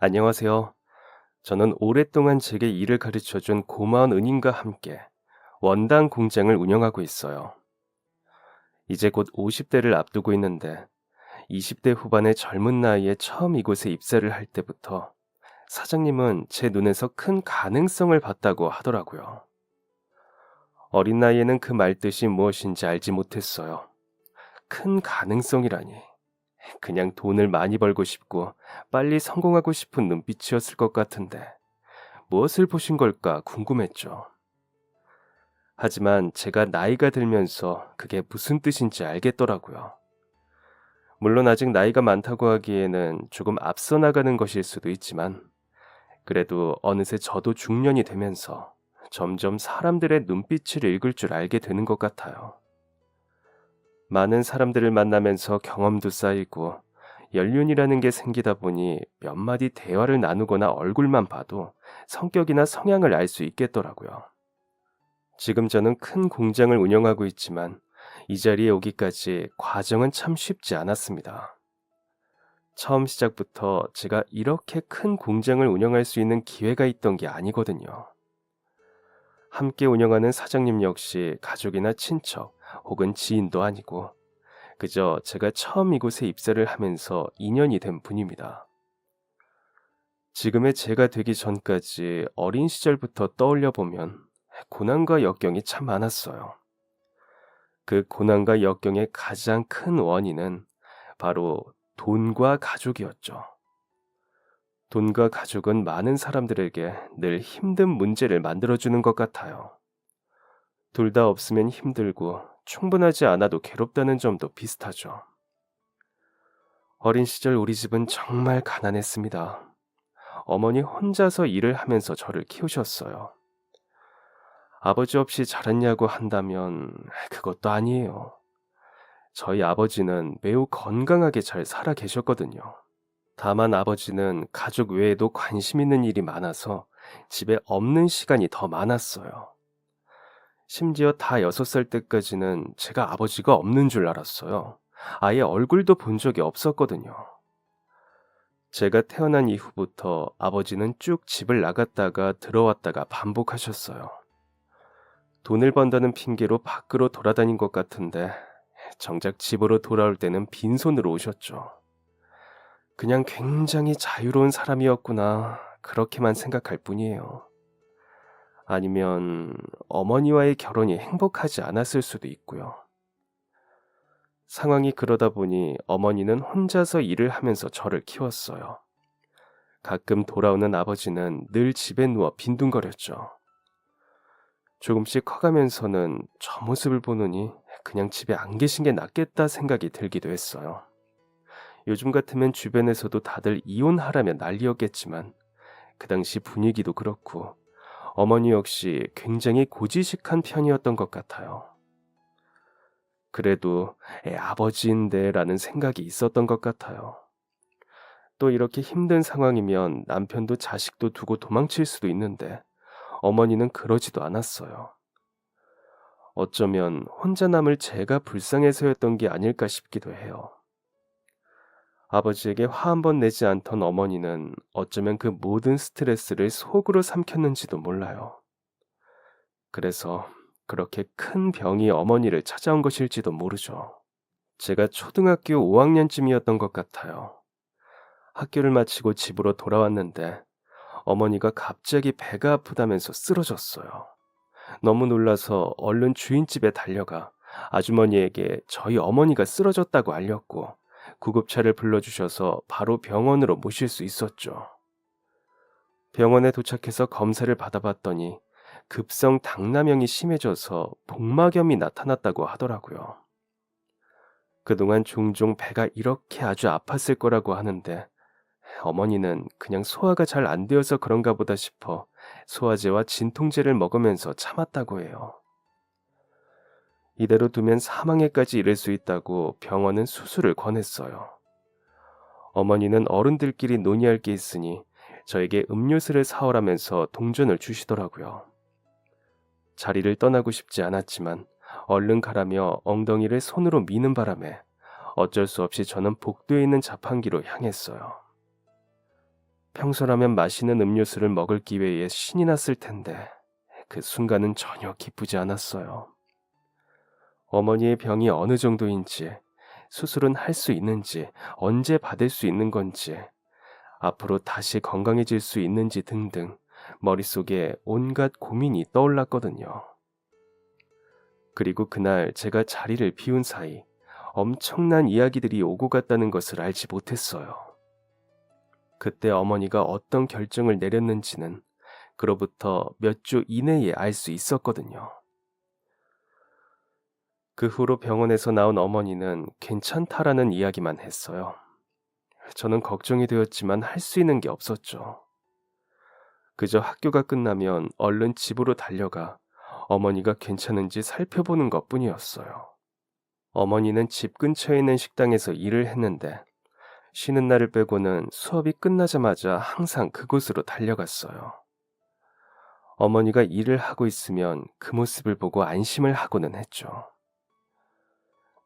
안녕하세요. 저는 오랫동안 제게 일을 가르쳐준 고마운 은인과 함께 원단 공장을 운영하고 있어요. 이제 곧 50대를 앞두고 있는데 20대 후반의 젊은 나이에 처음 이곳에 입사를 할 때부터 사장님은 제 눈에서 큰 가능성을 봤다고 하더라고요. 어린 나이에는 그 말 뜻이 무엇인지 알지 못했어요. 큰 가능성이라니. 그냥 돈을 많이 벌고 싶고 빨리 성공하고 싶은 눈빛이었을 것 같은데 무엇을 보신 걸까 궁금했죠. 하지만 제가 나이가 들면서 그게 무슨 뜻인지 알겠더라고요. 물론 아직 나이가 많다고 하기에는 조금 앞서 나가는 것일 수도 있지만 그래도 어느새 저도 중년이 되면서 점점 사람들의 눈빛을 읽을 줄 알게 되는 것 같아요. 많은 사람들을 만나면서 경험도 쌓이고 연륜이라는 게 생기다 보니 몇 마디 대화를 나누거나 얼굴만 봐도 성격이나 성향을 알 수 있겠더라고요. 지금 저는 큰 공장을 운영하고 있지만 이 자리에 오기까지 과정은 참 쉽지 않았습니다. 처음 시작부터 제가 이렇게 큰 공장을 운영할 수 있는 기회가 있던 게 아니거든요. 함께 운영하는 사장님 역시 가족이나 친척 혹은 지인도 아니고 그저 제가 처음 이곳에 입사를 하면서 인연이 된 분입니다. 지금의 제가 되기 전까지 어린 시절부터 떠올려 보면 고난과 역경이 참 많았어요. 그 고난과 역경의 가장 큰 원인은 바로 돈과 가족이었죠. 돈과 가족은 많은 사람들에게 늘 힘든 문제를 만들어주는 것 같아요. 둘 다 없으면 힘들고 충분하지 않아도 괴롭다는 점도 비슷하죠. 어린 시절 우리 집은 정말 가난했습니다. 어머니 혼자서 일을 하면서 저를 키우셨어요. 아버지 없이 자랐냐고 한다면 그것도 아니에요. 저희 아버지는 매우 건강하게 잘 살아 계셨거든요. 다만 아버지는 가족 외에도 관심 있는 일이 많아서 집에 없는 시간이 더 많았어요. 심지어 다 6살 때까지는 제가 아버지가 없는 줄 알았어요. 아예 얼굴도 본 적이 없었거든요. 제가 태어난 이후부터 아버지는 쭉 집을 나갔다가 들어왔다가 반복하셨어요. 돈을 번다는 핑계로 밖으로 돌아다닌 것 같은데 정작 집으로 돌아올 때는 빈손으로 오셨죠. 그냥 굉장히 자유로운 사람이었구나. 그렇게만 생각할 뿐이에요. 아니면 어머니와의 결혼이 행복하지 않았을 수도 있고요. 상황이 그러다 보니 어머니는 혼자서 일을 하면서 저를 키웠어요. 가끔 돌아오는 아버지는 늘 집에 누워 빈둥거렸죠. 조금씩 커가면서는 저 모습을 보느니 그냥 집에 안 계신 게 낫겠다 생각이 들기도 했어요. 요즘 같으면 주변에서도 다들 이혼하라며 난리였겠지만 그 당시 분위기도 그렇고 어머니 역시 굉장히 고지식한 편이었던 것 같아요. 그래도 아버지인데 라는 생각이 있었던 것 같아요. 또 이렇게 힘든 상황이면 남편도 자식도 두고 도망칠 수도 있는데 어머니는 그러지도 않았어요. 어쩌면 혼자 남을 제가 불쌍해서였던 게 아닐까 싶기도 해요. 아버지에게 화 한 번 내지 않던 어머니는 어쩌면 그 모든 스트레스를 속으로 삼켰는지도 몰라요. 그래서 그렇게 큰 병이 어머니를 찾아온 것일지도 모르죠. 제가 초등학교 5학년쯤이었던 것 같아요. 학교를 마치고 집으로 돌아왔는데 어머니가 갑자기 배가 아프다면서 쓰러졌어요. 너무 놀라서 얼른 주인집에 달려가 아주머니에게 저희 어머니가 쓰러졌다고 알렸고 구급차를 불러주셔서 바로 병원으로 모실 수 있었죠. 병원에 도착해서 검사를 받아봤더니 급성 당나명이 심해져서 복막염이 나타났다고 하더라고요. 그동안 종종 배가 이렇게 아주 아팠을 거라고 하는데 어머니는 그냥 소화가 잘 안 되어서 그런가 보다 싶어 소화제와 진통제를 먹으면서 참았다고 해요. 이대로 두면 사망에까지 이를 수 있다고 병원은 수술을 권했어요. 어머니는 어른들끼리 논의할 게 있으니 저에게 음료수를 사오라면서 동전을 주시더라고요. 자리를 떠나고 싶지 않았지만 얼른 가라며 엉덩이를 손으로 미는 바람에 어쩔 수 없이 저는 복도에 있는 자판기로 향했어요. 평소라면 마시는 음료수를 먹을 기회에 신이 났을 텐데 그 순간은 전혀 기쁘지 않았어요. 어머니의 병이 어느 정도인지, 수술은 할 수 있는지, 언제 받을 수 있는 건지, 앞으로 다시 건강해질 수 있는지 등등 머릿속에 온갖 고민이 떠올랐거든요. 그리고 그날 제가 자리를 비운 사이 엄청난 이야기들이 오고 갔다는 것을 알지 못했어요. 그때 어머니가 어떤 결정을 내렸는지는 그로부터 몇 주 이내에 알 수 있었거든요. 그 후로 병원에서 나온 어머니는 괜찮다라는 이야기만 했어요. 저는 걱정이 되었지만 할 수 있는 게 없었죠. 그저 학교가 끝나면 얼른 집으로 달려가 어머니가 괜찮은지 살펴보는 것뿐이었어요. 어머니는 집 근처에 있는 식당에서 일을 했는데 쉬는 날을 빼고는 수업이 끝나자마자 항상 그곳으로 달려갔어요. 어머니가 일을 하고 있으면 그 모습을 보고 안심을 하고는 했죠.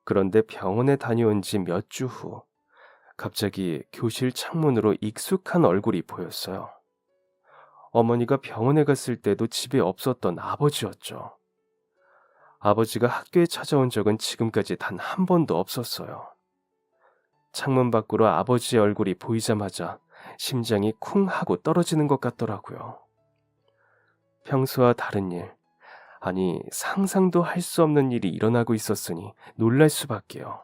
그런데 병원에 다녀온 지 몇 주 후 갑자기 교실 창문으로 익숙한 얼굴이 보였어요. 어머니가 병원에 갔을 때도 집에 없었던 아버지였죠. 아버지가 학교에 찾아온 적은 지금까지 단 한 번도 없었어요. 창문 밖으로 아버지의 얼굴이 보이자마자 심장이 쿵 하고 떨어지는 것 같더라고요. 평소와 다른 일, 아니 상상도 할 수 없는 일이 일어나고 있었으니 놀랄 수밖에요.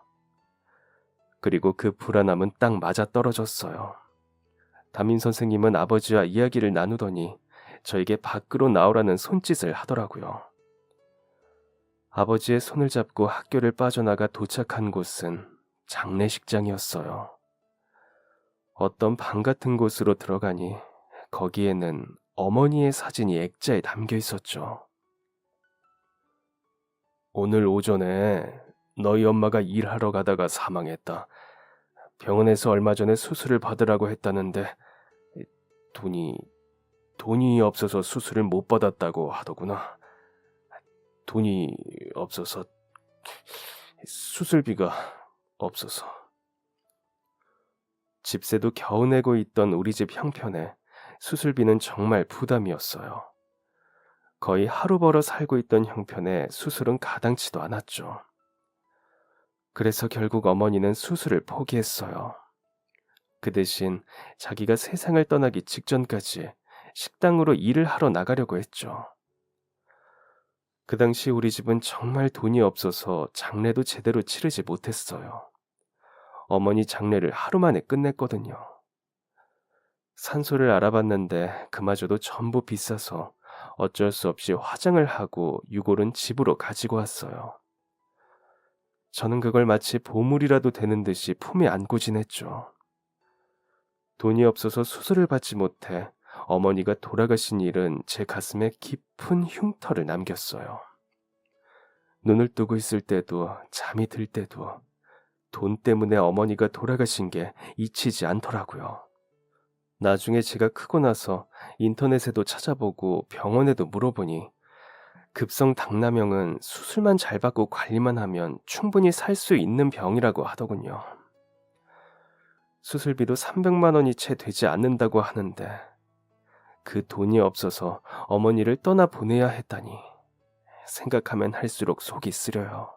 그리고 그 불안함은 딱 맞아 떨어졌어요. 담임 선생님은 아버지와 이야기를 나누더니 저에게 밖으로 나오라는 손짓을 하더라고요. 아버지의 손을 잡고 학교를 빠져나가 도착한 곳은 장례식장이었어요. 어떤 방 같은 곳으로 들어가니 거기에는 어머니의 사진이 액자에 담겨 있었죠. 오늘 오전에 너희 엄마가 일하러 가다가 사망했다. 병원에서 얼마 전에 수술을 받으라고 했다는데 돈이 없어서 수술을 못 받았다고 하더구나. 돈이 없어서 수술비가 없어서. 집세도 겨우 내고 있던 우리 집 형편에 수술비는 정말 부담이었어요. 거의 하루 벌어 살고 있던 형편에 수술은 가당치도 않았죠. 그래서 결국 어머니는 수술을 포기했어요. 그 대신 자기가 세상을 떠나기 직전까지 식당으로 일을 하러 나가려고 했죠. 그 당시 우리 집은 정말 돈이 없어서 장례도 제대로 치르지 못했어요. 어머니 장례를 하루 만에 끝냈거든요. 산소를 알아봤는데 그마저도 전부 비싸서 어쩔 수 없이 화장을 하고 유골은 집으로 가지고 왔어요. 저는 그걸 마치 보물이라도 되는 듯이 품에 안고 지냈죠. 돈이 없어서 수술을 받지 못해 어머니가 돌아가신 일은 제 가슴에 깊은 흉터를 남겼어요. 눈을 뜨고 있을 때도 잠이 들 때도 돈 때문에 어머니가 돌아가신 게 잊히지 않더라고요. 나중에 제가 크고 나서 인터넷에도 찾아보고 병원에도 물어보니 급성 당나명은 수술만 잘 받고 관리만 하면 충분히 살 수 있는 병이라고 하더군요. 수술비도 300만 원이 채 되지 않는다고 하는데 그 돈이 없어서 어머니를 떠나보내야 했다니 생각하면 할수록 속이 쓰려요.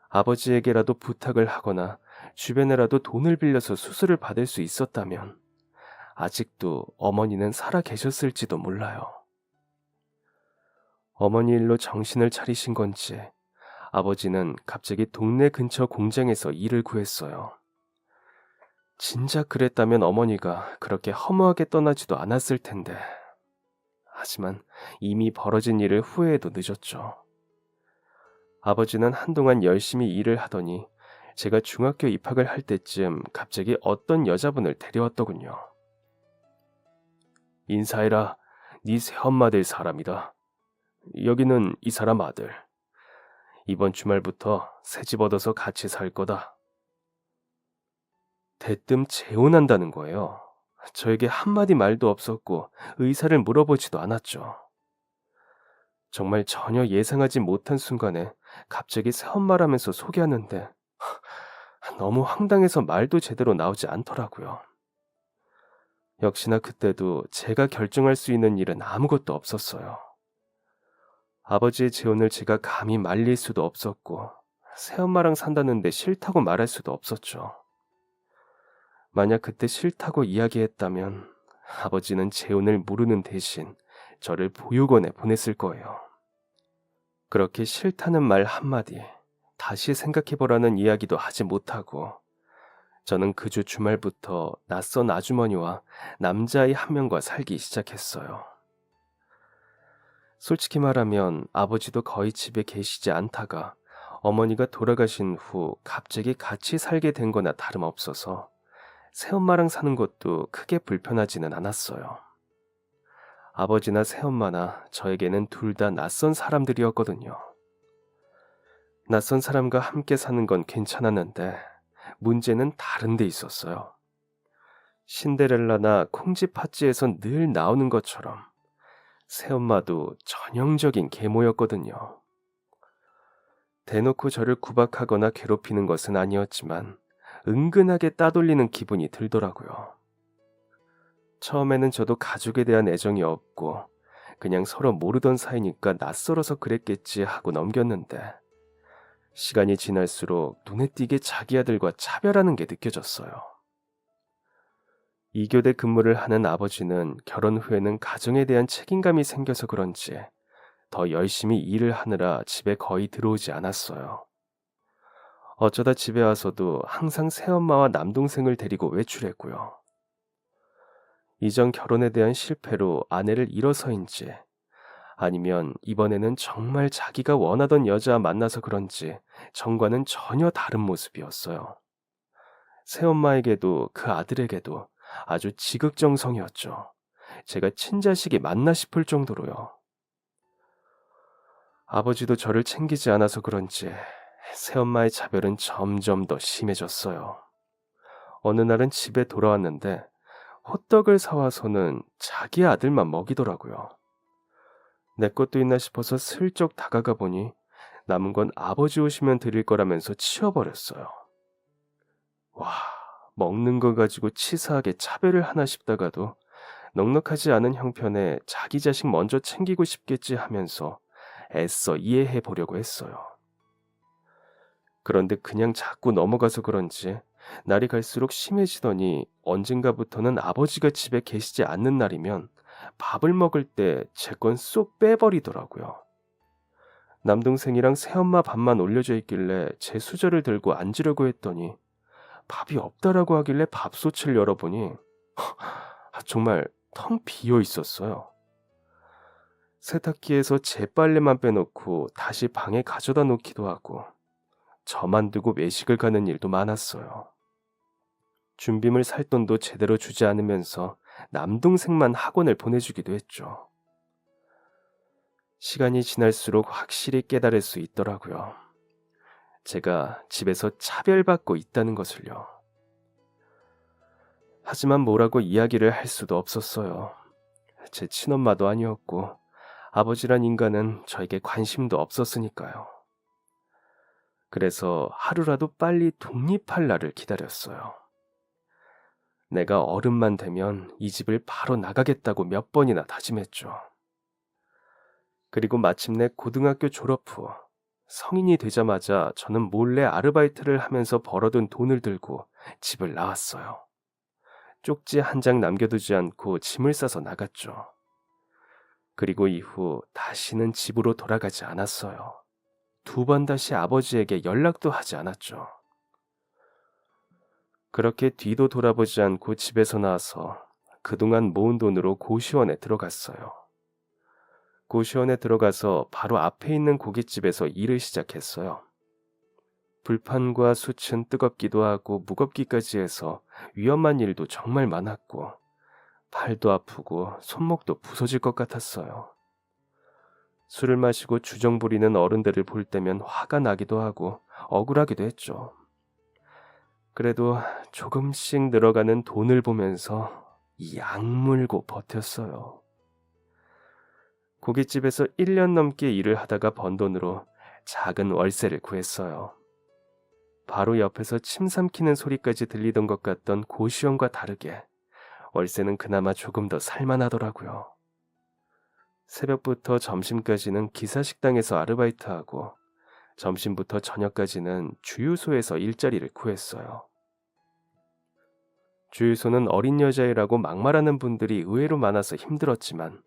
아버지에게라도 부탁을 하거나 주변에라도 돈을 빌려서 수술을 받을 수 있었다면 아직도 어머니는 살아 계셨을지도 몰라요. 어머니 일로 정신을 차리신 건지 아버지는 갑자기 동네 근처 공장에서 일을 구했어요. 진작 그랬다면 어머니가 그렇게 허무하게 떠나지도 않았을 텐데. 하지만 이미 벌어진 일을 후회해도 늦었죠. 아버지는 한동안 열심히 일을 하더니 제가 중학교 입학을 할 때쯤 갑자기 어떤 여자분을 데려왔더군요. 인사해라. 네 새엄마 될 사람이다. 여기는 이 사람 아들. 이번 주말부터 새 집 얻어서 같이 살 거다. 대뜸 재혼한다는 거예요. 저에게 한마디 말도 없었고 의사를 물어보지도 않았죠. 정말 전혀 예상하지 못한 순간에 갑자기 새엄마라면서 소개하는데 너무 황당해서 말도 제대로 나오지 않더라고요. 역시나 그때도 제가 결정할 수 있는 일은 아무것도 없었어요. 아버지의 재혼을 제가 감히 말릴 수도 없었고, 새엄마랑 산다는데 싫다고 말할 수도 없었죠. 만약 그때 싫다고 이야기했다면 아버지는 재혼을 모르는 대신 저를 보육원에 보냈을 거예요. 그렇게 싫다는 말 한마디, 다시 생각해보라는 이야기도 하지 못하고 저는 그 주 주말부터 낯선 아주머니와 남자아이 한 명과 살기 시작했어요. 솔직히 말하면 아버지도 거의 집에 계시지 않다가 어머니가 돌아가신 후 갑자기 같이 살게 된 거나 다름없어서 새엄마랑 사는 것도 크게 불편하지는 않았어요. 아버지나 새엄마나 저에게는 둘 다 낯선 사람들이었거든요. 낯선 사람과 함께 사는 건 괜찮았는데 문제는 다른 데 있었어요. 신데렐라나 콩쥐팥쥐에선 늘 나오는 것처럼 새엄마도 전형적인 계모였거든요. 대놓고 저를 구박하거나 괴롭히는 것은 아니었지만 은근하게 따돌리는 기분이 들더라고요. 처음에는 저도 가족에 대한 애정이 없고 그냥 서로 모르던 사이니까 낯설어서 그랬겠지 하고 넘겼는데 시간이 지날수록 눈에 띄게 자기 아들과 차별하는 게 느껴졌어요. 2교대 근무를 하는 아버지는 결혼 후에는 가정에 대한 책임감이 생겨서 그런지 더 열심히 일을 하느라 집에 거의 들어오지 않았어요. 어쩌다 집에 와서도 항상 새엄마와 남동생을 데리고 외출했고요. 이전 결혼에 대한 실패로 아내를 잃어서인지 아니면 이번에는 정말 자기가 원하던 여자 만나서 그런지 전과는 전혀 다른 모습이었어요. 새엄마에게도 그 아들에게도 아주 지극정성이었죠. 제가 친자식이 맞나 싶을 정도로요. 아버지도 저를 챙기지 않아서 그런지 새엄마의 차별은 점점 더 심해졌어요. 어느 날은 집에 돌아왔는데 호떡을 사와서는 자기 아들만 먹이더라고요. 내 것도 있나 싶어서 슬쩍 다가가 보니 남은 건 아버지 오시면 드릴 거라면서 치워버렸어요. 와, 먹는 거 가지고 치사하게 차별을 하나 싶다가도 넉넉하지 않은 형편에 자기 자식 먼저 챙기고 싶겠지 하면서 애써 이해해 보려고 했어요. 그런데 그냥 자꾸 넘어가서 그런지 날이 갈수록 심해지더니 언젠가부터는 아버지가 집에 계시지 않는 날이면 밥을 먹을 때 제 건 쏙 빼버리더라고요. 남동생이랑 새엄마 밥만 올려져 있길래 제 수저를 들고 앉으려고 했더니 밥이 없다라고 하길래 밥솥을 열어보니 정말 텅 비어 있었어요. 세탁기에서 제 빨래만 빼놓고 다시 방에 가져다 놓기도 하고 저만 두고 외식을 가는 일도 많았어요. 준비물 살 돈도 제대로 주지 않으면서 남동생만 학원을 보내주기도 했죠. 시간이 지날수록 확실히 깨달을 수 있더라고요. 제가 집에서 차별받고 있다는 것을요. 하지만 뭐라고 이야기를 할 수도 없었어요. 제 친엄마도 아니었고 아버지란 인간은 저에게 관심도 없었으니까요. 그래서 하루라도 빨리 독립할 날을 기다렸어요. 내가 어른만 되면 이 집을 바로 나가겠다고 몇 번이나 다짐했죠. 그리고 마침내 고등학교 졸업 후 성인이 되자마자 저는 몰래 아르바이트를 하면서 벌어둔 돈을 들고 집을 나왔어요. 쪽지 한 장 남겨두지 않고 짐을 싸서 나갔죠. 그리고 이후 다시는 집으로 돌아가지 않았어요. 2번 다시 아버지에게 연락도 하지 않았죠. 그렇게 뒤도 돌아보지 않고 집에서 나와서 그동안 모은 돈으로 고시원에 들어갔어요. 고시원에 들어가서 바로 앞에 있는 고깃집에서 일을 시작했어요. 불판과 숯은 뜨겁기도 하고 무겁기까지 해서 위험한 일도 정말 많았고 팔도 아프고 손목도 부서질 것 같았어요. 술을 마시고 주정 부리는 어른들을 볼 때면 화가 나기도 하고 억울하기도 했죠. 그래도 조금씩 늘어가는 돈을 보면서 이 악물고 버텼어요. 고깃집에서 1년 넘게 일을 하다가 번 돈으로 작은 월세를 구했어요. 바로 옆에서 침 삼키는 소리까지 들리던 것 같던 고시원과 다르게 월세는 그나마 조금 더 살만하더라고요. 새벽부터 점심까지는 기사식당에서 아르바이트하고 점심부터 저녁까지는 주유소에서 일자리를 구했어요. 주유소는 어린 여자애라고 막말하는 분들이 의외로 많아서 힘들었지만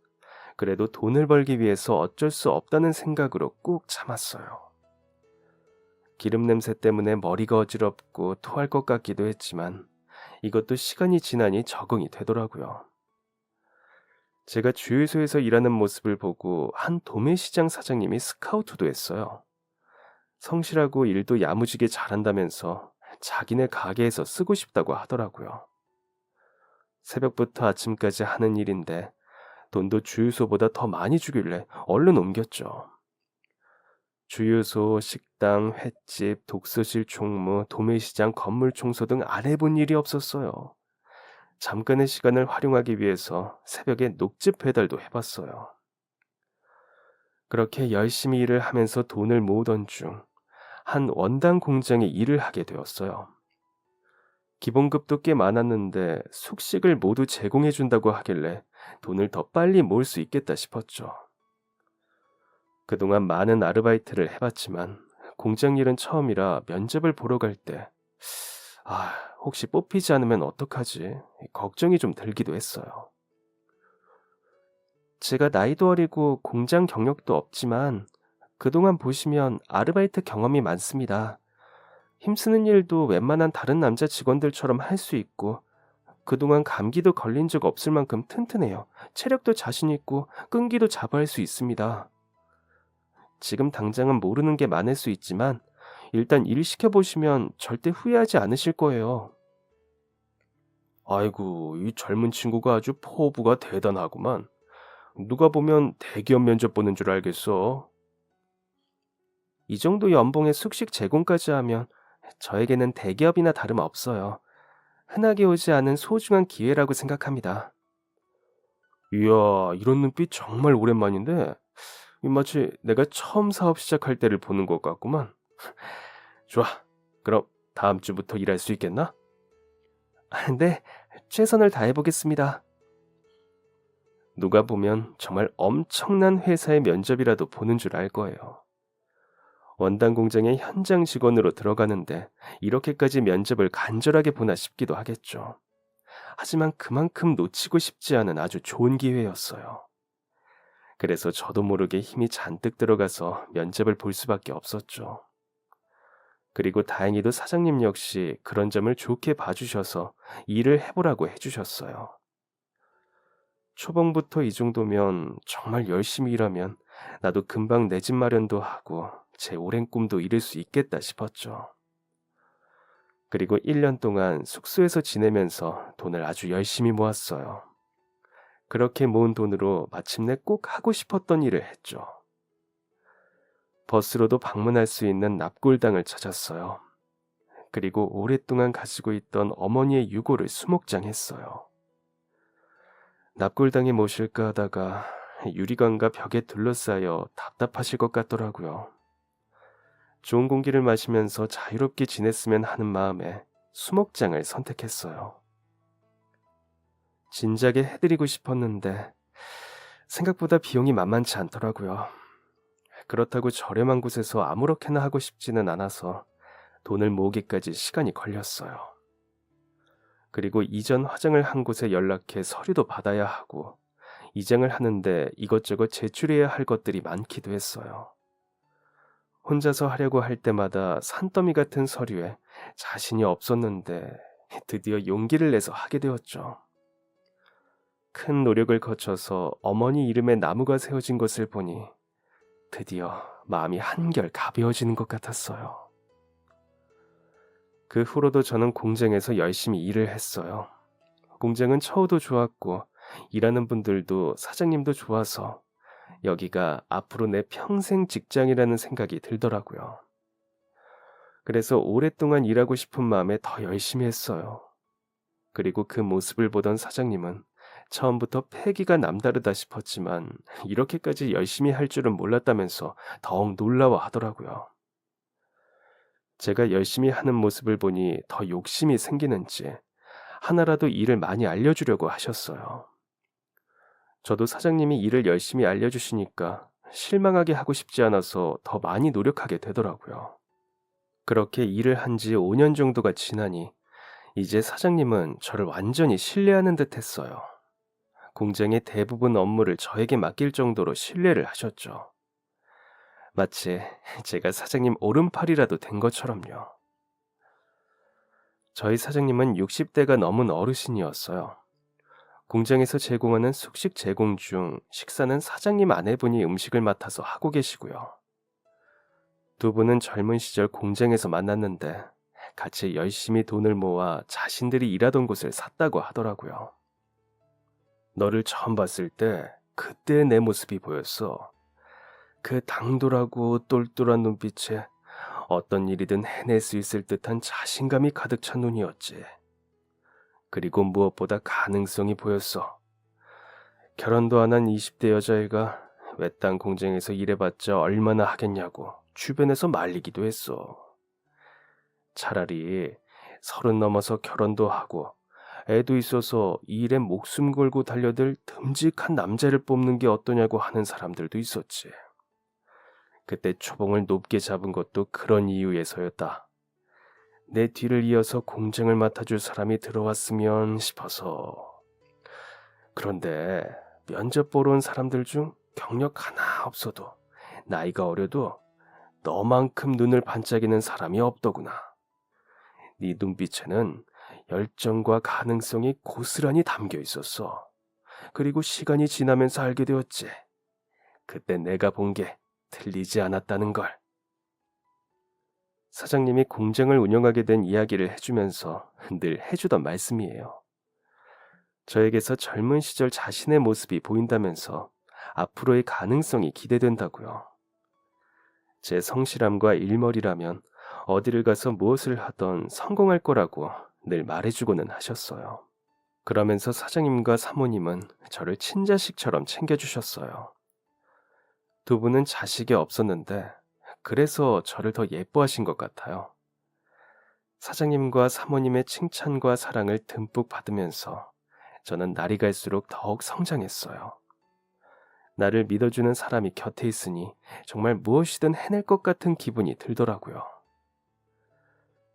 그래도 돈을 벌기 위해서 어쩔 수 없다는 생각으로 꾹 참았어요. 기름 냄새 때문에 머리가 어지럽고 토할 것 같기도 했지만 이것도 시간이 지나니 적응이 되더라고요. 제가 주유소에서 일하는 모습을 보고 한 도매시장 사장님이 스카우트도 했어요. 성실하고 일도 야무지게 잘한다면서 자기네 가게에서 쓰고 싶다고 하더라고요. 새벽부터 아침까지 하는 일인데 돈도 주유소보다 더 많이 주길래 얼른 옮겼죠. 주유소, 식당, 횟집, 독서실 총무, 도매시장, 건물 청소 등 안 해본 일이 없었어요. 잠깐의 시간을 활용하기 위해서 새벽에 녹즙 배달도 해봤어요. 그렇게 열심히 일을 하면서 돈을 모으던 중 한 원단 공장에 일을 하게 되었어요. 기본급도 꽤 많았는데 숙식을 모두 제공해준다고 하길래 돈을 더 빨리 모을 수 있겠다 싶었죠. 그동안 많은 아르바이트를 해봤지만 공장 일은 처음이라 면접을 보러 갈 때 혹시 뽑히지 않으면 어떡하지? 걱정이 좀 들기도 했어요. 제가 나이도 어리고 공장 경력도 없지만 그동안 보시면 아르바이트 경험이 많습니다. 힘쓰는 일도 웬만한 다른 남자 직원들처럼 할 수 있고 그동안 감기도 걸린 적 없을 만큼 튼튼해요. 체력도 자신 있고 끈기도 자부할 수 있습니다. 지금 당장은 모르는 게 많을 수 있지만 일단 일 시켜보시면 절대 후회하지 않으실 거예요. 아이고, 이 젊은 친구가 아주 포부가 대단하구만. 누가 보면 대기업 면접 보는 줄 알겠어. 이 정도 연봉에 숙식 제공까지 하면 저에게는 대기업이나 다름없어요. 흔하게 오지 않은 소중한 기회라고 생각합니다. 이야, 이런 눈빛 정말 오랜만인데 마치 내가 처음 사업 시작할 때를 보는 것 같구만. 좋아, 그럼 다음 주부터 일할 수 있겠나? 네, 최선을 다해보겠습니다. 누가 보면 정말 엄청난 회사의 면접이라도 보는 줄 알 거예요. 원단 공장의 현장 직원으로 들어가는데 이렇게까지 면접을 간절하게 보나 싶기도 하겠죠. 하지만 그만큼 놓치고 싶지 않은 아주 좋은 기회였어요. 그래서 저도 모르게 힘이 잔뜩 들어가서 면접을 볼 수밖에 없었죠. 그리고 다행히도 사장님 역시 그런 점을 좋게 봐주셔서 일을 해보라고 해주셨어요. 초봉부터 이 정도면 정말 열심히 일하면 나도 금방 내 집 마련도 하고 제 오랜 꿈도 이룰 수 있겠다 싶었죠. 그리고 1년 동안 숙소에서 지내면서 돈을 아주 열심히 모았어요. 그렇게 모은 돈으로 마침내 꼭 하고 싶었던 일을 했죠. 버스로도 방문할 수 있는 납골당을 찾았어요. 그리고 오랫동안 가지고 있던 어머니의 유골을 수목장했어요. 납골당에 모실까 하다가 유리관과 벽에 둘러싸여 답답하실 것 같더라고요. 좋은 공기를 마시면서 자유롭게 지냈으면 하는 마음에 수목장을 선택했어요. 진작에 해드리고 싶었는데 생각보다 비용이 만만치 않더라고요. 그렇다고 저렴한 곳에서 아무렇게나 하고 싶지는 않아서 돈을 모으기까지 시간이 걸렸어요. 그리고 이전 화장을 한 곳에 연락해 서류도 받아야 하고 이장을 하는데 이것저것 제출해야 할 것들이 많기도 했어요. 혼자서 하려고 할 때마다 산더미 같은 서류에 자신이 없었는데 드디어 용기를 내서 하게 되었죠. 큰 노력을 거쳐서 어머니 이름의 나무가 세워진 것을 보니 드디어 마음이 한결 가벼워지는 것 같았어요. 그 후로도 저는 공장에서 열심히 일을 했어요. 공장은 처우도 좋았고 일하는 분들도 사장님도 좋아서 여기가 앞으로 내 평생 직장이라는 생각이 들더라고요. 그래서 오랫동안 일하고 싶은 마음에 더 열심히 했어요. 그리고 그 모습을 보던 사장님은 처음부터 패기가 남다르다 싶었지만 이렇게까지 열심히 할 줄은 몰랐다면서 더욱 놀라워하더라고요. 제가 열심히 하는 모습을 보니 더 욕심이 생기는지 하나라도 일을 많이 알려주려고 하셨어요. 저도 사장님이 일을 열심히 알려주시니까 실망하게 하고 싶지 않아서 더 많이 노력하게 되더라고요. 그렇게 일을 한 지 5년 정도가 지나니 이제 사장님은 저를 완전히 신뢰하는 듯 했어요. 공장의 대부분 업무를 저에게 맡길 정도로 신뢰를 하셨죠. 마치 제가 사장님 오른팔이라도 된 것처럼요. 저희 사장님은 60대가 넘은 어르신이었어요. 공장에서 제공하는 숙식 제공 중 식사는 사장님 아내분이 음식을 맡아서 하고 계시고요. 두 분은 젊은 시절 공장에서 만났는데 같이 열심히 돈을 모아 자신들이 일하던 곳을 샀다고 하더라고요. 너를 처음 봤을 때 그때 내 모습이 보였어. 그 당돌하고 똘똘한 눈빛에 어떤 일이든 해낼 수 있을 듯한 자신감이 가득 찬 눈이었지. 그리고 무엇보다 가능성이 보였어. 결혼도 안 한 20대 여자애가 외딴 공장에서 일해봤자 얼마나 하겠냐고 주변에서 말리기도 했어. 차라리 30 넘어서 결혼도 하고 애도 있어서 이 일에 목숨 걸고 달려들 듬직한 남자를 뽑는 게 어떠냐고 하는 사람들도 있었지. 그때 초봉을 높게 잡은 것도 그런 이유에서였다. 내 뒤를 이어서 공장을 맡아줄 사람이 들어왔으면 싶어서. 그런데 면접 보러 온 사람들 중 경력 하나 없어도 나이가 어려도 너만큼 눈을 반짝이는 사람이 없더구나. 네 눈빛에는 열정과 가능성이 고스란히 담겨 있었어. 그리고 시간이 지나면서 알게 되었지. 그때 내가 본 게 틀리지 않았다는 걸. 사장님이 공장을 운영하게 된 이야기를 해주면서 늘 해주던 말씀이에요. 저에게서 젊은 시절 자신의 모습이 보인다면서 앞으로의 가능성이 기대된다고요. 제 성실함과 일머리라면 어디를 가서 무엇을 하던 성공할 거라고 늘 말해주고는 하셨어요. 그러면서 사장님과 사모님은 저를 친자식처럼 챙겨주셨어요. 두 분은 자식이 없었는데 그래서 저를 더 예뻐하신 것 같아요. 사장님과 사모님의 칭찬과 사랑을 듬뿍 받으면서 저는 날이 갈수록 더욱 성장했어요. 나를 믿어주는 사람이 곁에 있으니 정말 무엇이든 해낼 것 같은 기분이 들더라고요.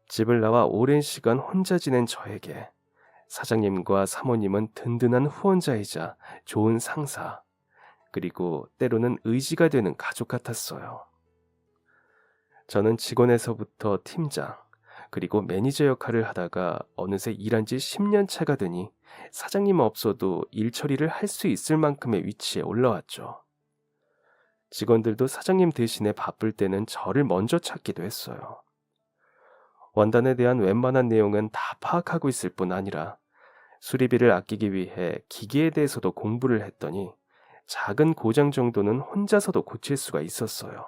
집을 나와 오랜 시간 혼자 지낸 저에게 사장님과 사모님은 든든한 후원자이자 좋은 상사, 그리고 때로는 의지가 되는 가족 같았어요. 저는 직원에서부터 팀장, 그리고 매니저 역할을 하다가 어느새 일한 지 10년 차가 되니 사장님 없어도 일 처리를 할 수 있을 만큼의 위치에 올라왔죠. 직원들도 사장님 대신에 바쁠 때는 저를 먼저 찾기도 했어요. 원단에 대한 웬만한 내용은 다 파악하고 있을 뿐 아니라 수리비를 아끼기 위해 기계에 대해서도 공부를 했더니 작은 고장 정도는 혼자서도 고칠 수가 있었어요.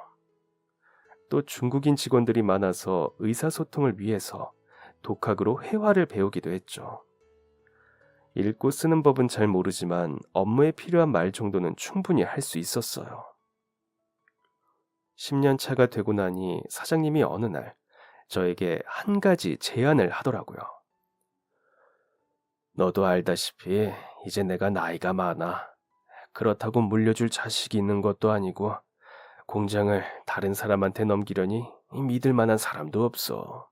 또 중국인 직원들이 많아서 의사소통을 위해서 독학으로 회화를 배우기도 했죠. 읽고 쓰는 법은 잘 모르지만 업무에 필요한 말 정도는 충분히 할 수 있었어요. 10년 차가 되고 나니 사장님이 어느 날 저에게 한 가지 제안을 하더라고요. 너도 알다시피 이제 내가 나이가 많아. 그렇다고 물려줄 자식이 있는 것도 아니고 공장을 다른 사람한테 넘기려니 믿을 만한 사람도 없어.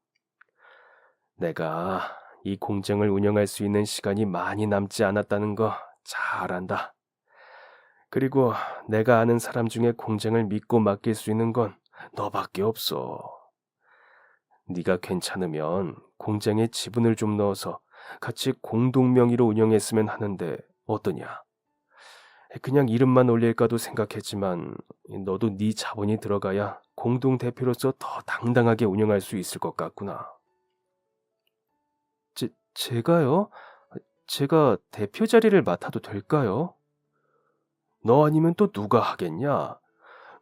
내가 이 공장을 운영할 수 있는 시간이 많이 남지 않았다는 거 잘 안다. 그리고 내가 아는 사람 중에 공장을 믿고 맡길 수 있는 건 너밖에 없어. 네가 괜찮으면 공장에 지분을 좀 넣어서 같이 공동 명의로 운영했으면 하는데 어떠냐? 그냥 이름만 올릴까도 생각했지만 너도 네 자본이 들어가야 공동 대표로서 더 당당하게 운영할 수 있을 것 같구나. 제가요? 제가 대표 자리를 맡아도 될까요? 너 아니면 또 누가 하겠냐?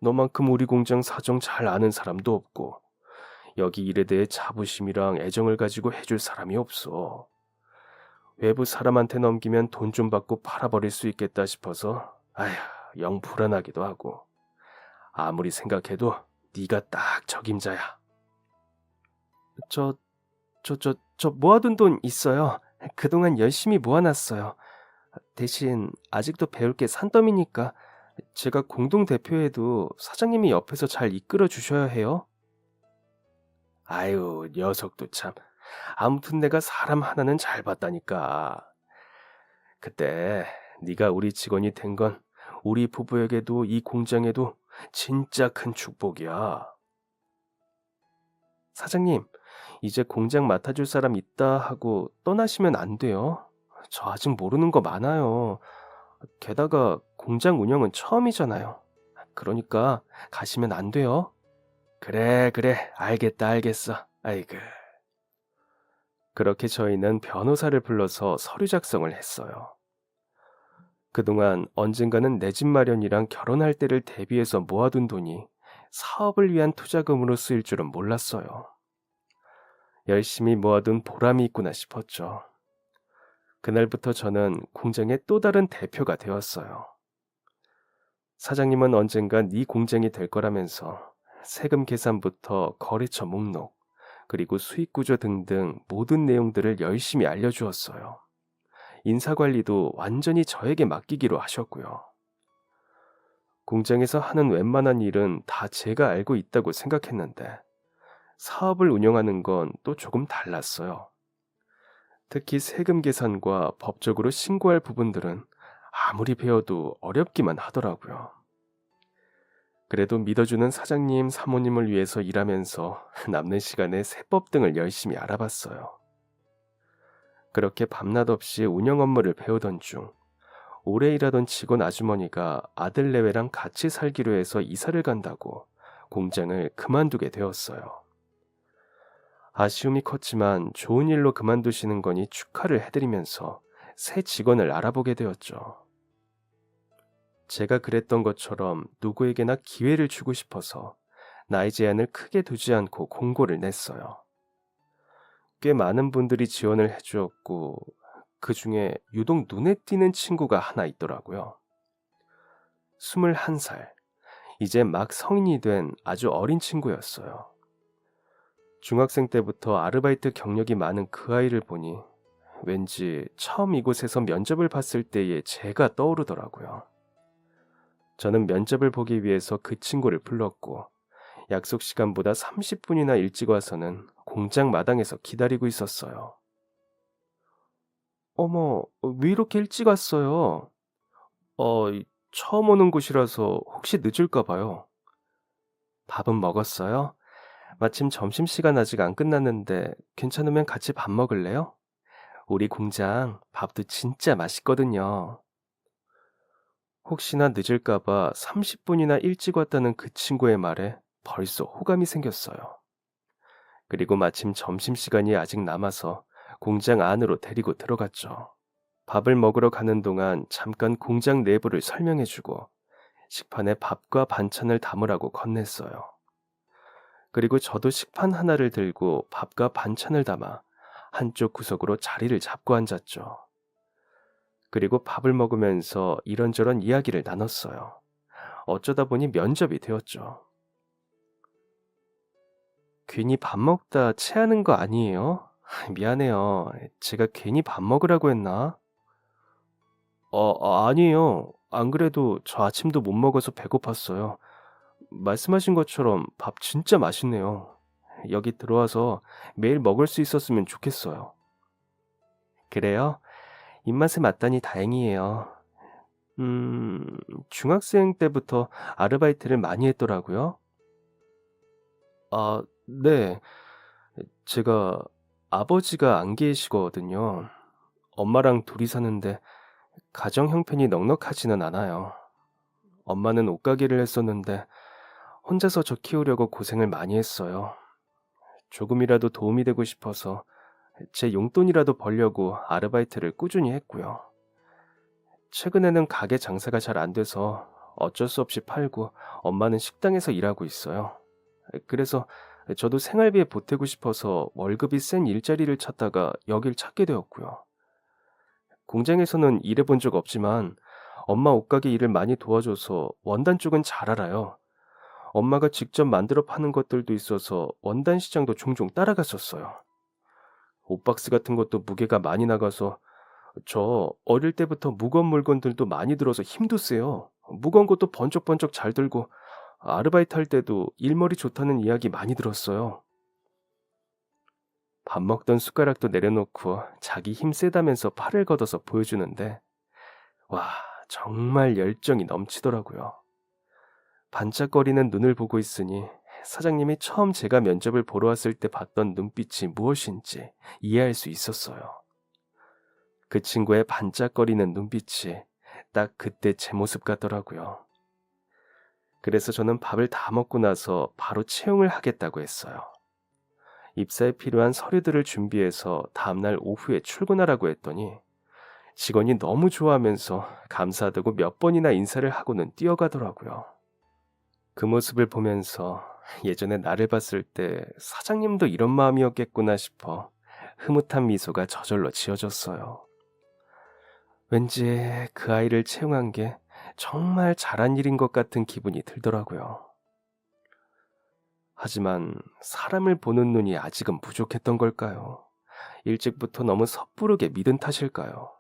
너만큼 우리 공장 사정 잘 아는 사람도 없고 여기 일에 대해 자부심이랑 애정을 가지고 해줄 사람이 없어. 외부 사람한테 넘기면 돈 좀 받고 팔아버릴 수 있겠다 싶어서 영 불안하기도 하고 아무리 생각해도 네가 딱 적임자야. 저 모아둔 돈 있어요. 그동안 열심히 모아놨어요. 대신 아직도 배울 게 산더미니까 제가 공동대표해도 사장님이 옆에서 잘 이끌어 주셔야 해요. 아유, 녀석도 참. 아무튼 내가 사람 하나는 잘 봤다니까. 그때 네가 우리 직원이 된 건 우리 부부에게도 이 공장에도 진짜 큰 축복이야. 사장님, 이제 공장 맡아줄 사람 있다 하고 떠나시면 안 돼요. 저 아직 모르는 거 많아요. 게다가 공장 운영은 처음이잖아요. 그러니까 가시면 안 돼요. 그래, 그래. 알겠다, 알겠어. 아이고. 그렇게 저희는 변호사를 불러서 서류 작성을 했어요. 그동안 언젠가는 내 집 마련이랑 결혼할 때를 대비해서 모아둔 돈이 사업을 위한 투자금으로 쓰일 줄은 몰랐어요. 열심히 모아둔 보람이 있구나 싶었죠. 그날부터 저는 공장의 또 다른 대표가 되었어요. 사장님은 언젠간 네 공장이 될 거라면서 세금 계산부터 거래처 목록, 그리고 수익 구조 등등 모든 내용들을 열심히 알려주었어요. 인사관리도 완전히 저에게 맡기기로 하셨고요. 공장에서 하는 웬만한 일은 다 제가 알고 있다고 생각했는데 사업을 운영하는 건 또 조금 달랐어요. 특히 세금 계산과 법적으로 신고할 부분들은 아무리 배워도 어렵기만 하더라고요. 그래도 믿어주는 사장님, 사모님을 위해서 일하면서 남는 시간에 세법 등을 열심히 알아봤어요. 그렇게 밤낮 없이 운영 업무를 배우던 중 오래 일하던 직원 아주머니가 아들 내외랑 같이 살기로 해서 이사를 간다고 공장을 그만두게 되었어요. 아쉬움이 컸지만 좋은 일로 그만두시는 거니 축하를 해드리면서 새 직원을 알아보게 되었죠. 제가 그랬던 것처럼 누구에게나 기회를 주고 싶어서 나이 제한을 크게 두지 않고 공고를 냈어요. 꽤 많은 분들이 지원을 해주었고 그 중에 유독 눈에 띄는 친구가 하나 있더라고요. 21살, 이제 막 성인이 된 아주 어린 친구였어요. 중학생 때부터 아르바이트 경력이 많은 그 아이를 보니 왠지 처음 이곳에서 면접을 봤을 때의 제가 떠오르더라고요. 저는 면접을 보기 위해서 그 친구를 불렀고 약속 시간보다 30분이나 일찍 와서는 공장 마당에서 기다리고 있었어요. 어머, 왜 이렇게 일찍 왔어요? 처음 오는 곳이라서 혹시 늦을까 봐요. 밥은 먹었어요? 마침 점심시간 아직 안 끝났는데 괜찮으면 같이 밥 먹을래요? 우리 공장 밥도 진짜 맛있거든요. 혹시나 늦을까 봐 30분이나 일찍 왔다는 그 친구의 말에 벌써 호감이 생겼어요. 그리고 마침 점심시간이 아직 남아서 공장 안으로 데리고 들어갔죠. 밥을 먹으러 가는 동안 잠깐 공장 내부를 설명해주고 식판에 밥과 반찬을 담으라고 건넸어요. 그리고 저도 식판 하나를 들고 밥과 반찬을 담아 한쪽 구석으로 자리를 잡고 앉았죠. 그리고 밥을 먹으면서 이런저런 이야기를 나눴어요. 어쩌다 보니 면접이 되었죠. 괜히 밥 먹다 체하는 거 아니에요? 미안해요. 제가 괜히 밥 먹으라고 했나? 아니에요. 안 그래도 저 아침도 못 먹어서 배고팠어요. 말씀하신 것처럼 밥 진짜 맛있네요. 여기 들어와서 매일 먹을 수 있었으면 좋겠어요. 그래요? 입맛에 맞다니 다행이에요. 중학생 때부터 아르바이트를 많이 했더라고요. 아, 네. 제가 아버지가 안 계시거든요. 엄마랑 둘이 사는데 가정 형편이 넉넉하지는 않아요. 엄마는 옷가게를 했었는데 혼자서 저 키우려고 고생을 많이 했어요. 조금이라도 도움이 되고 싶어서 제 용돈이라도 벌려고 아르바이트를 꾸준히 했고요. 최근에는 가게 장사가 잘 안 돼서 어쩔 수 없이 팔고 엄마는 식당에서 일하고 있어요. 그래서 저도 생활비에 보태고 싶어서 월급이 센 일자리를 찾다가 여길 찾게 되었고요. 공장에서는 일해본 적 없지만 엄마 옷가게 일을 많이 도와줘서 원단 쪽은 잘 알아요. 엄마가 직접 만들어 파는 것들도 있어서 원단 시장도 종종 따라갔었어요. 옷박스 같은 것도 무게가 많이 나가서 저 어릴 때부터 무거운 물건들도 많이 들어서 힘도 세요. 무거운 것도 번쩍번쩍 잘 들고 아르바이트 할 때도 일머리 좋다는 이야기 많이 들었어요. 밥 먹던 숟가락도 내려놓고 자기 힘 세다면서 팔을 걷어서 보여주는데 와, 정말 열정이 넘치더라고요. 반짝거리는 눈을 보고 있으니 사장님이 처음 제가 면접을 보러 왔을 때 봤던 눈빛이 무엇인지 이해할 수 있었어요. 그 친구의 반짝거리는 눈빛이 딱 그때 제 모습 같더라고요. 그래서 저는 밥을 다 먹고 나서 바로 채용을 하겠다고 했어요. 입사에 필요한 서류들을 준비해서 다음날 오후에 출근하라고 했더니 직원이 너무 좋아하면서 감사하다고 몇 번이나 인사를 하고는 뛰어가더라고요. 그 모습을 보면서 예전에 나를 봤을 때 사장님도 이런 마음이었겠구나 싶어 흐뭇한 미소가 저절로 지어졌어요. 왠지 그 아이를 채용한 게 정말 잘한 일인 것 같은 기분이 들더라고요. 하지만 사람을 보는 눈이 아직은 부족했던 걸까요? 일찍부터 너무 섣부르게 믿은 탓일까요?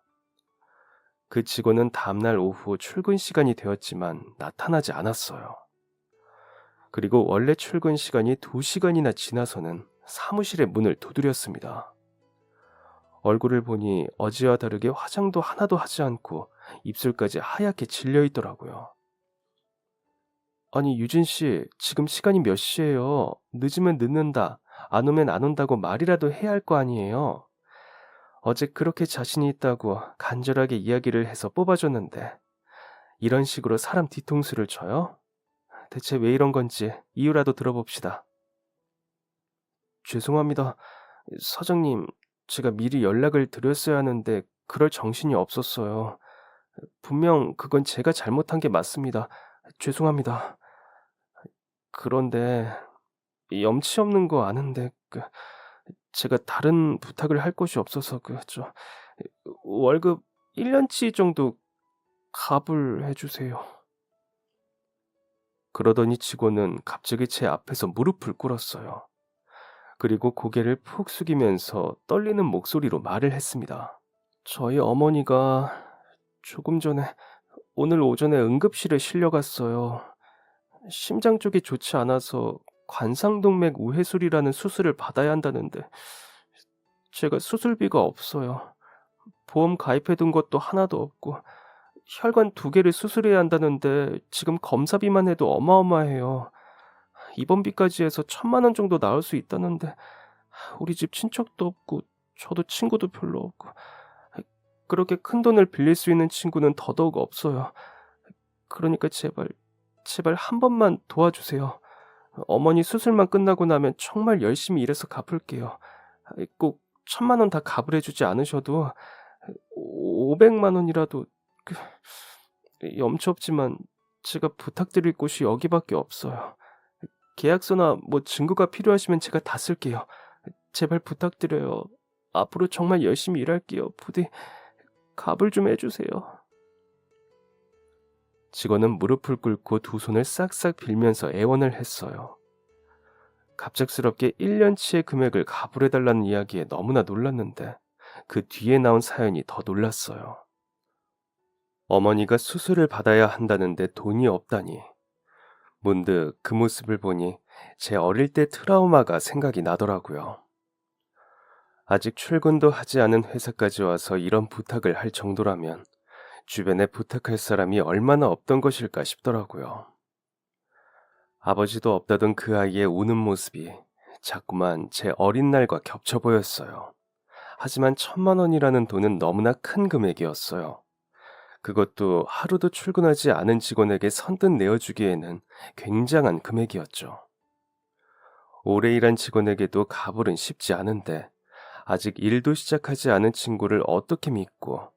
그 직원은 다음날 오후 출근 시간이 되었지만 나타나지 않았어요. 그리고 원래 출근 시간이 2시간이나 지나서는 사무실의 문을 두드렸습니다. 얼굴을 보니 어제와 다르게 화장도 하나도 하지 않고 입술까지 하얗게 질려 있더라고요. 아니, 유진 씨, 지금 시간이 몇 시예요? 늦으면 늦는다. 안 오면 안 온다고 말이라도 해야 할 거 아니에요? 어제 그렇게 자신이 있다고 간절하게 이야기를 해서 뽑아줬는데 이런 식으로 사람 뒤통수를 쳐요? 대체 왜 이런 건지 이유라도 들어봅시다. 죄송합니다. 사장님, 제가 미리 연락을 드렸어야 하는데 그럴 정신이 없었어요. 분명 그건 제가 잘못한 게 맞습니다. 죄송합니다. 그런데 염치 없는 거 아는데 제가 다른 부탁을 할 곳이 없어서 월급 1년치 정도 갑을 해주세요. 그러더니 직원은 갑자기 제 앞에서 무릎을 꿇었어요. 그리고 고개를 푹 숙이면서 떨리는 목소리로 말을 했습니다. 저희 어머니가 조금 전에 오늘 오전에 응급실에 실려갔어요. 심장 쪽이 좋지 않아서 관상동맥 우회술이라는 수술을 받아야 한다는데 제가 수술비가 없어요. 보험 가입해둔 것도 하나도 없고 혈관 2개를 수술해야 한다는데 지금 검사비만 해도 어마어마해요. 입원비까지 해서 1,000만 원 정도 나올 수 있다는데 우리 집 친척도 없고 저도 친구도 별로 없고 그렇게 큰 돈을 빌릴 수 있는 친구는 더더욱 없어요. 그러니까 제발 한 번만 도와주세요. 어머니 수술만 끝나고 나면 정말 열심히 일해서 갚을게요. 꼭 1,000만 원 다 갚을 해주지 않으셔도 500만 원이라도 염치 없지만 제가 부탁드릴 곳이 여기밖에 없어요. 계약서나 뭐 증거가 필요하시면 제가 다 쓸게요. 제발 부탁드려요. 앞으로 정말 열심히 일할게요. 부디 갑을 좀 해주세요. 직원은 무릎을 꿇고 두 손을 싹싹 빌면서 애원을 했어요. 갑작스럽게 1년치의 금액을 가불해달라는 이야기에 너무나 놀랐는데 그 뒤에 나온 사연이 더 놀랐어요. 어머니가 수술을 받아야 한다는데 돈이 없다니. 문득 그 모습을 보니 제 어릴 때 트라우마가 생각이 나더라고요. 아직 출근도 하지 않은 회사까지 와서 이런 부탁을 할 정도라면 주변에 부탁할 사람이 얼마나 없던 것일까 싶더라고요. 아버지도 없다던 그 아이의 우는 모습이 자꾸만 제 어린 날과 겹쳐 보였어요. 하지만 1,000만 원이라는 돈은 너무나 큰 금액이었어요. 그것도 하루도 출근하지 않은 직원에게 선뜻 내어주기에는 굉장한 금액이었죠. 오래 일한 직원에게도 가불은 쉽지 않은데 아직 일도 시작하지 않은 친구를 어떻게 믿고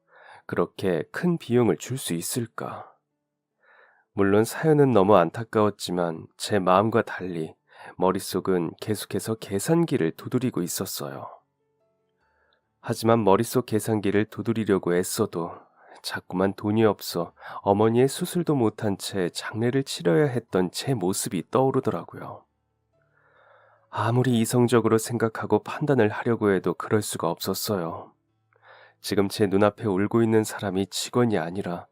그렇게 큰 비용을 줄 수 있을까? 물론 사연은 너무 안타까웠지만 제 마음과 달리 머릿속은 계속해서 계산기를 두드리고 있었어요. 하지만 머릿속 계산기를 두드리려고 애써도 자꾸만 돈이 없어 어머니의 수술도 못한 채 장례를 치러야 했던 제 모습이 떠오르더라고요. 아무리 이성적으로 생각하고 판단을 하려고 해도 그럴 수가 없었어요. 지금 제 눈앞에 울고 있는 사람이 직원이 아니라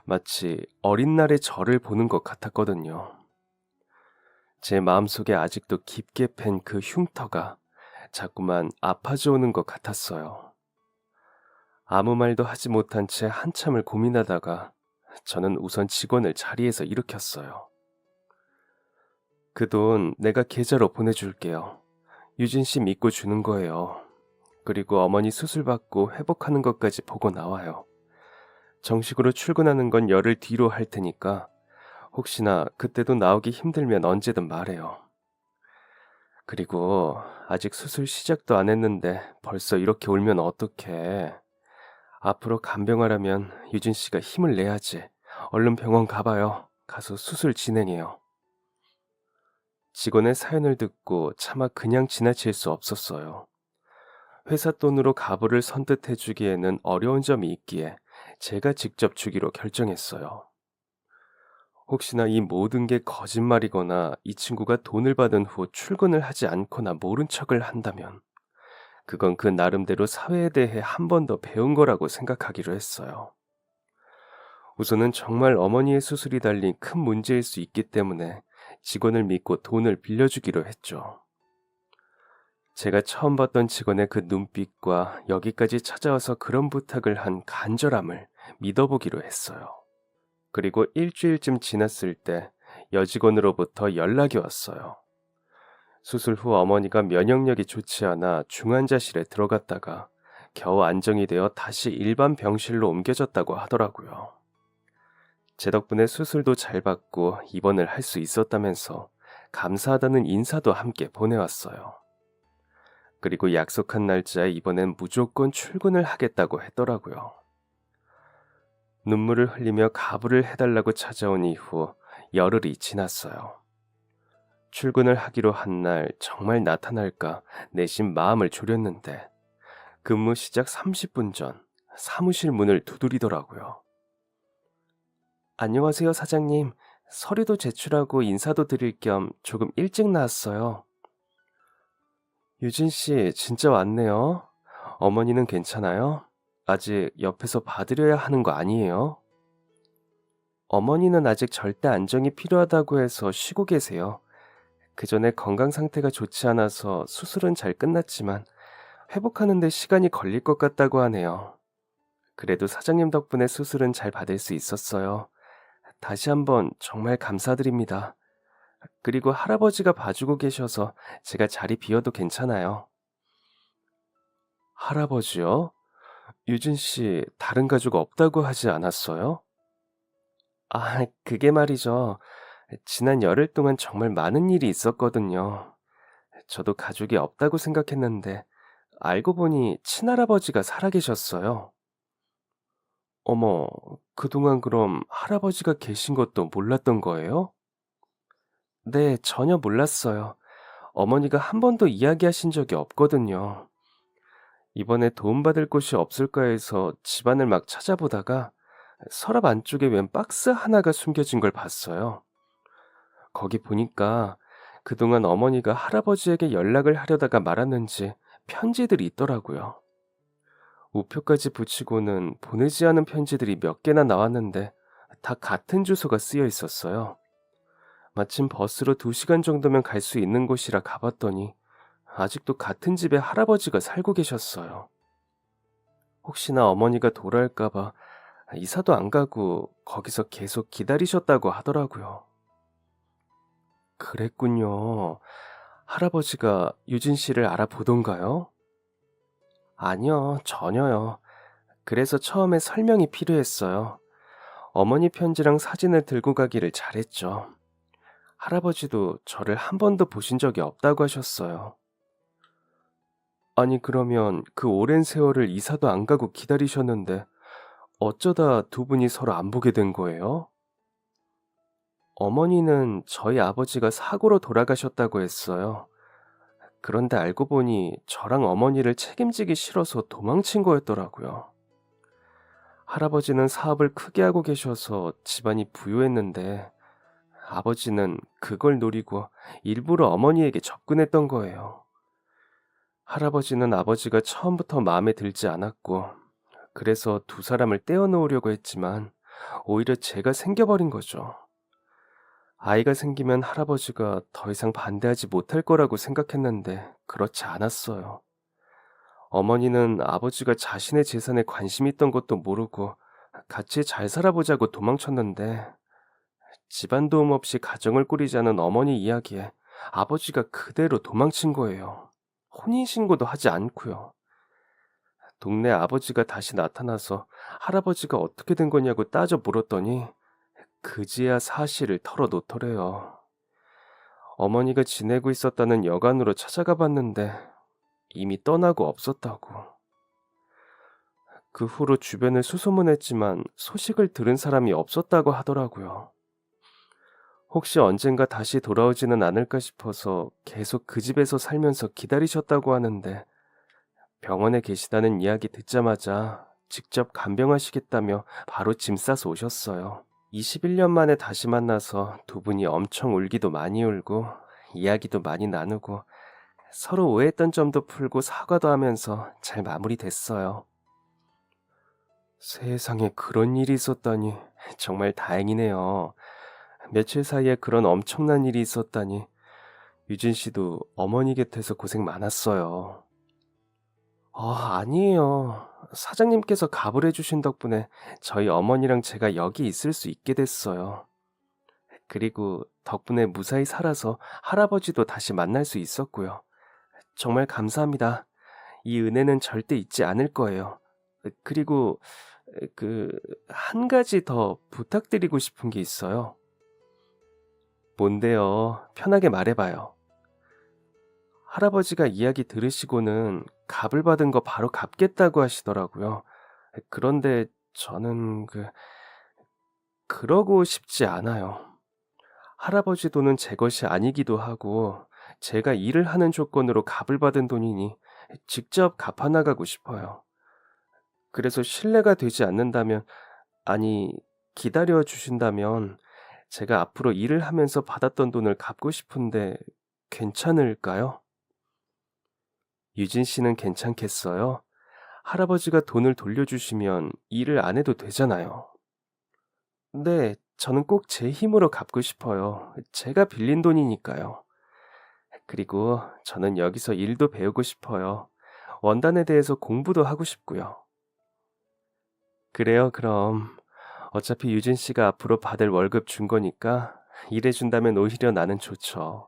마치 어린 날의 저를 보는 것 같았거든요. 제 마음속에 아직도 깊게 팬 그 흉터가 자꾸만 아파져 오는 것 같았어요. 아무 말도 하지 못한 채 한참을 고민하다가 저는 우선 직원을 자리에서 일으켰어요. 그 돈 내가 계좌로 보내줄게요. 유진 씨 믿고 주는 거예요. 그리고 어머니 수술 받고 회복하는 것까지 보고 나와요. 정식으로 출근하는 건 열흘 뒤로 할 테니까 혹시나 그때도 나오기 힘들면 언제든 말해요. 그리고 아직 수술 시작도 안 했는데 벌써 이렇게 울면 어떡해. 앞으로 간병하려면 유진 씨가 힘을 내야지. 얼른 병원 가봐요. 가서 수술 진행해요. 직원의 사연을 듣고 차마 그냥 지나칠 수 없었어요. 회사 돈으로 가부를 선뜻해 주기에는 어려운 점이 있기에 제가 직접 주기로 결정했어요. 혹시나 이 모든 게 거짓말이거나 이 친구가 돈을 받은 후 출근을 하지 않거나 모른 척을 한다면 그건 그 나름대로 사회에 대해 한 번 더 배운 거라고 생각하기로 했어요. 우선은 정말 어머니의 수술이 달린 큰 문제일 수 있기 때문에 직원을 믿고 돈을 빌려주기로 했죠. 제가 처음 봤던 직원의 그 눈빛과 여기까지 찾아와서 그런 부탁을 한 간절함을 믿어보기로 했어요. 그리고 일주일쯤 지났을 때 여직원으로부터 연락이 왔어요. 수술 후 어머니가 면역력이 좋지 않아 중환자실에 들어갔다가 겨우 안정이 되어 다시 일반 병실로 옮겨졌다고 하더라고요. 제 덕분에 수술도 잘 받고 입원을 할 수 있었다면서 감사하다는 인사도 함께 보내왔어요. 그리고 약속한 날짜에 이번엔 무조건 출근을 하겠다고 했더라고요. 눈물을 흘리며 가부를 해달라고 찾아온 이후 열흘이 지났어요. 출근을 하기로 한 날 정말 나타날까 내심 마음을 졸였는데 근무 시작 30분 전 사무실 문을 두드리더라고요. 안녕하세요, 사장님. 서류도 제출하고 인사도 드릴 겸 조금 일찍 나왔어요. 유진 씨, 진짜 왔네요. 어머니는 괜찮아요? 아직 옆에서 봐드려야 하는 거 아니에요? 어머니는 아직 절대 안정이 필요하다고 해서 쉬고 계세요. 그 전에 건강 상태가 좋지 않아서 수술은 잘 끝났지만 회복하는 데 시간이 걸릴 것 같다고 하네요. 그래도 사장님 덕분에 수술은 잘 받을 수 있었어요. 다시 한번 정말 감사드립니다. 그리고 할아버지가 봐주고 계셔서 제가 자리 비워도 괜찮아요. 할아버지요? 유진 씨, 다른 가족 없다고 하지 않았어요? 아, 그게 말이죠. 지난 열흘 동안 정말 많은 일이 있었거든요. 저도 가족이 없다고 생각했는데 알고 보니 친할아버지가 살아계셨어요. 어머, 그동안 그럼 할아버지가 계신 것도 몰랐던 거예요? 네, 전혀 몰랐어요. 어머니가 한 번도 이야기하신 적이 없거든요. 이번에 도움받을 곳이 없을까 해서 집안을 막 찾아보다가 서랍 안쪽에 웬 박스 하나가 숨겨진 걸 봤어요. 거기 보니까 그동안 어머니가 할아버지에게 연락을 하려다가 말았는지 편지들이 있더라고요. 우표까지 붙이고는 보내지 않은 편지들이 몇 개나 나왔는데 다 같은 주소가 쓰여 있었어요. 마침 버스로 2시간 정도면 갈 수 있는 곳이라 가봤더니 아직도 같은 집에 할아버지가 살고 계셨어요. 혹시나 어머니가 돌아올까봐 이사도 안 가고 거기서 계속 기다리셨다고 하더라고요. 그랬군요. 할아버지가 유진 씨를 알아보던가요? 아니요, 전혀요. 그래서 처음에 설명이 필요했어요. 어머니 편지랑 사진을 들고 가기를 잘했죠. 할아버지도 저를 한 번도 보신 적이 없다고 하셨어요. 아니, 그러면 그 오랜 세월을 이사도 안 가고 기다리셨는데 어쩌다 두 분이 서로 안 보게 된 거예요? 어머니는 저희 아버지가 사고로 돌아가셨다고 했어요. 그런데 알고 보니 저랑 어머니를 책임지기 싫어서 도망친 거였더라고요. 할아버지는 사업을 크게 하고 계셔서 집안이 부유했는데 아버지는 그걸 노리고 일부러 어머니에게 접근했던 거예요. 할아버지는 아버지가 처음부터 마음에 들지 않았고, 그래서 두 사람을 떼어놓으려고 했지만, 오히려 제가 생겨버린 거죠. 아이가 생기면 할아버지가 더 이상 반대하지 못할 거라고 생각했는데, 그렇지 않았어요. 어머니는 아버지가 자신의 재산에 관심 있던 것도 모르고, 같이 잘 살아보자고 도망쳤는데, 집안 도움 없이 가정을 꾸리자는 어머니 이야기에 아버지가 그대로 도망친 거예요. 혼인신고도 하지 않고요. 동네 아버지가 다시 나타나서 할아버지가 어떻게 된 거냐고 따져 물었더니 그제야 사실을 털어놓더래요. 어머니가 지내고 있었다는 여관으로 찾아가 봤는데 이미 떠나고 없었다고. 그 후로 주변을 수소문했지만 소식을 들은 사람이 없었다고 하더라고요. 혹시 언젠가 다시 돌아오지는 않을까 싶어서 계속 그 집에서 살면서 기다리셨다고 하는데 병원에 계시다는 이야기 듣자마자 직접 간병하시겠다며 바로 짐 싸서 오셨어요. 21년 만에 다시 만나서 두 분이 엄청 울기도 많이 울고 이야기도 많이 나누고 서로 오해했던 점도 풀고 사과도 하면서 잘 마무리됐어요. 세상에 그런 일이 있었다니 정말 다행이네요. 며칠 사이에 그런 엄청난 일이 있었다니 유진 씨도 어머니 곁에서 고생 많았어요. 아니에요. 사장님께서 갑을 해주신 덕분에 저희 어머니랑 제가 여기 있을 수 있게 됐어요. 그리고 덕분에 무사히 살아서 할아버지도 다시 만날 수 있었고요. 정말 감사합니다. 이 은혜는 절대 잊지 않을 거예요. 그리고 한 가지 더 부탁드리고 싶은 게 있어요. 뭔데요? 편하게 말해봐요. 할아버지가 이야기 들으시고는 갑을 받은 거 바로 갚겠다고 하시더라고요. 그런데 저는 그러고 싶지 않아요. 할아버지 돈은 제 것이 아니기도 하고 제가 일을 하는 조건으로 갑을 받은 돈이니 직접 갚아나가고 싶어요. 그래서 신뢰가 되지 않는다면, 아니, 기다려 주신다면 제가 앞으로 일을 하면서 받았던 돈을 갚고 싶은데 괜찮을까요? 유진 씨는 괜찮겠어요? 할아버지가 돈을 돌려주시면 일을 안 해도 되잖아요. 네, 저는 꼭 제 힘으로 갚고 싶어요. 제가 빌린 돈이니까요. 그리고 저는 여기서 일도 배우고 싶어요. 원단에 대해서 공부도 하고 싶고요. 그래요, 그럼. 어차피 유진 씨가 앞으로 받을 월급 준 거니까 일해준다면 오히려 나는 좋죠.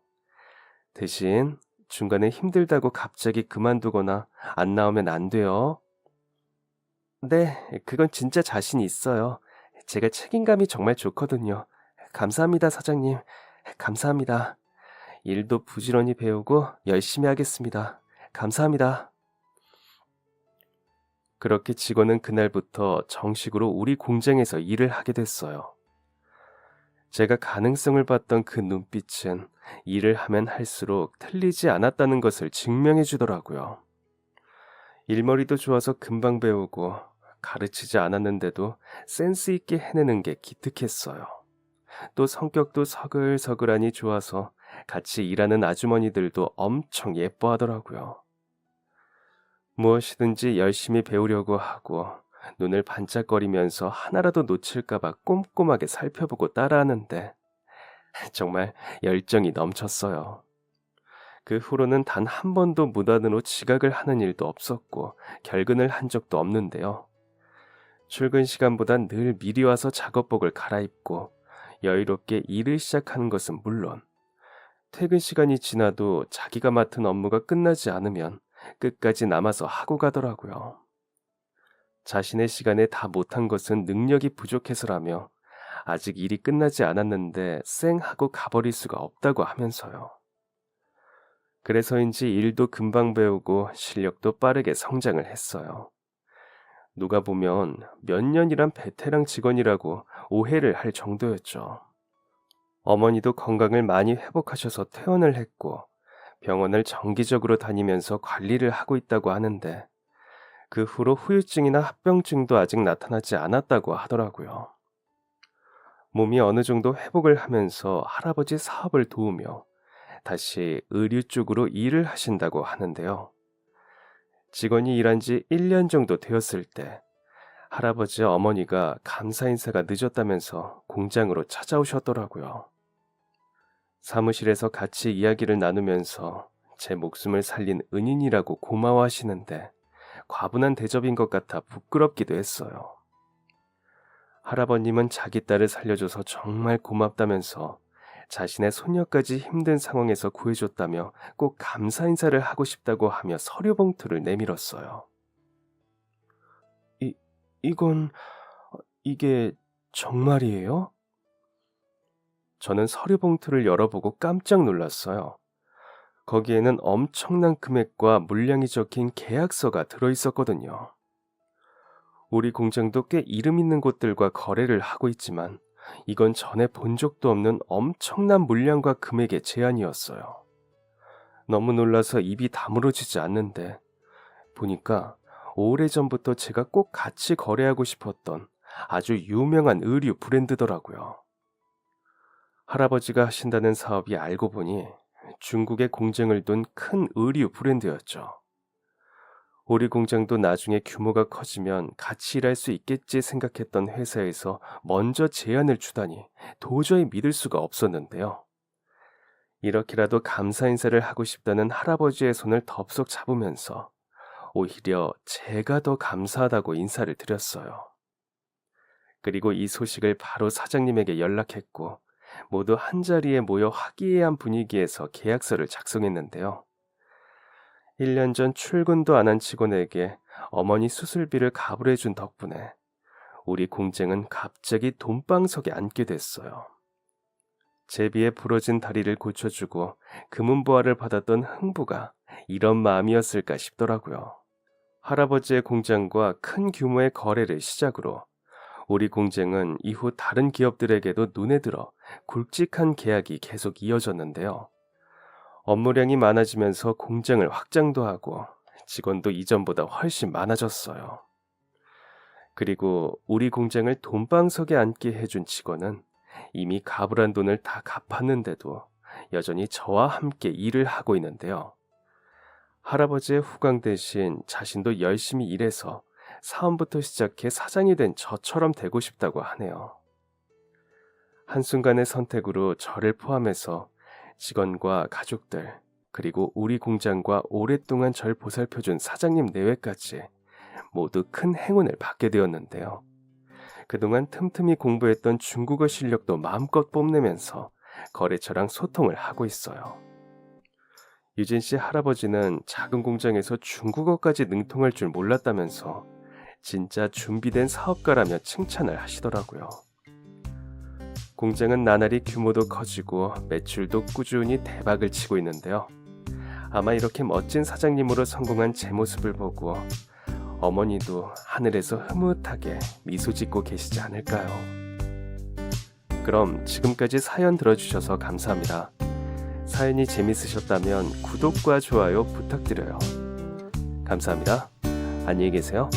대신 중간에 힘들다고 갑자기 그만두거나 안 나오면 안 돼요. 네, 그건 진짜 자신 있어요. 제가 책임감이 정말 좋거든요. 감사합니다, 사장님. 감사합니다. 일도 부지런히 배우고 열심히 하겠습니다. 감사합니다. 그렇게 직원은 그날부터 정식으로 우리 공장에서 일을 하게 됐어요. 제가 가능성을 봤던 그 눈빛은 일을 하면 할수록 틀리지 않았다는 것을 증명해 주더라고요. 일머리도 좋아서 금방 배우고 가르치지 않았는데도 센스 있게 해내는 게 기특했어요. 또 성격도 서글서글하니 좋아서 같이 일하는 아주머니들도 엄청 예뻐하더라고요. 무엇이든지 열심히 배우려고 하고 눈을 반짝거리면서 하나라도 놓칠까봐 꼼꼼하게 살펴보고 따라하는데 정말 열정이 넘쳤어요. 그 후로는 단 한 번도 무단으로 지각을 하는 일도 없었고 결근을 한 적도 없는데요. 출근 시간보단 늘 미리 와서 작업복을 갈아입고 여유롭게 일을 시작하는 것은 물론 퇴근 시간이 지나도 자기가 맡은 업무가 끝나지 않으면 끝까지 남아서 하고 가더라고요. 자신의 시간에 다 못한 것은 능력이 부족해서라며 아직 일이 끝나지 않았는데 쌩 하고 가버릴 수가 없다고 하면서요. 그래서인지 일도 금방 배우고 실력도 빠르게 성장을 했어요. 누가 보면 몇 년이란 베테랑 직원이라고 오해를 할 정도였죠. 어머니도 건강을 많이 회복하셔서 퇴원을 했고 병원을 정기적으로 다니면서 관리를 하고 있다고 하는데 그 후로 후유증이나 합병증도 아직 나타나지 않았다고 하더라고요. 몸이 어느 정도 회복을 하면서 할아버지 사업을 도우며 다시 의류 쪽으로 일을 하신다고 하는데요. 직원이 일한 지 1년 정도 되었을 때 할아버지 어머니가 감사 인사가 늦었다면서 공장으로 찾아오셨더라고요. 사무실에서 같이 이야기를 나누면서 제 목숨을 살린 은인이라고 고마워하시는데 과분한 대접인 것 같아 부끄럽기도 했어요. 할아버님은 자기 딸을 살려줘서 정말 고맙다면서 자신의 손녀까지 힘든 상황에서 구해줬다며 꼭 감사 인사를 하고 싶다고 하며 서류 봉투를 내밀었어요. 이건 이게 정말이에요? 저는 서류 봉투를 열어보고 깜짝 놀랐어요. 거기에는 엄청난 금액과 물량이 적힌 계약서가 들어있었거든요. 우리 공장도 꽤 이름 있는 곳들과 거래를 하고 있지만 이건 전에 본 적도 없는 엄청난 물량과 금액의 제안이었어요. 너무 놀라서 입이 다물어지지 않는데 보니까 오래전부터 제가 꼭 같이 거래하고 싶었던 아주 유명한 의류 브랜드더라고요. 할아버지가 하신다는 사업이 알고 보니 중국에 공장을 둔 큰 의류 브랜드였죠. 우리 공장도 나중에 규모가 커지면 같이 일할 수 있겠지 생각했던 회사에서 먼저 제안을 주다니 도저히 믿을 수가 없었는데요. 이렇게라도 감사 인사를 하고 싶다는 할아버지의 손을 덥석 잡으면서 오히려 제가 더 감사하다고 인사를 드렸어요. 그리고 이 소식을 바로 사장님에게 연락했고 모두 한자리에 모여 화기애애한 분위기에서 계약서를 작성했는데요. 1년 전 출근도 안 한 직원에게 어머니 수술비를 가불해준 덕분에 우리 공장은 갑자기 돈방석에 앉게 됐어요. 제비의 부러진 다리를 고쳐주고 금은보화를 받았던 흥부가 이런 마음이었을까 싶더라고요. 할아버지의 공장과 큰 규모의 거래를 시작으로 우리 공장은 이후 다른 기업들에게도 눈에 들어 굵직한 계약이 계속 이어졌는데요. 업무량이 많아지면서 공장을 확장도 하고 직원도 이전보다 훨씬 많아졌어요. 그리고 우리 공장을 돈방석에 앉게 해준 직원은 이미 가불한 돈을 다 갚았는데도 여전히 저와 함께 일을 하고 있는데요. 할아버지의 후광 대신 자신도 열심히 일해서 사원부터 시작해 사장이 된 저처럼 되고 싶다고 하네요. 한순간의 선택으로 저를 포함해서 직원과 가족들, 그리고 우리 공장과 오랫동안 절 보살펴준 사장님 내외까지 모두 큰 행운을 받게 되었는데요. 그동안 틈틈이 공부했던 중국어 실력도 마음껏 뽐내면서 거래처랑 소통을 하고 있어요. 유진 씨 할아버지는 작은 공장에서 중국어까지 능통할 줄 몰랐다면서 진짜 준비된 사업가라며 칭찬을 하시더라고요. 공장은 나날이 규모도 커지고 매출도 꾸준히 대박을 치고 있는데요. 아마 이렇게 멋진 사장님으로 성공한 제 모습을 보고 어머니도 하늘에서 흐뭇하게 미소 짓고 계시지 않을까요? 그럼 지금까지 사연 들어주셔서 감사합니다. 사연이 재밌으셨다면 구독과 좋아요 부탁드려요. 감사합니다. 안녕히 계세요.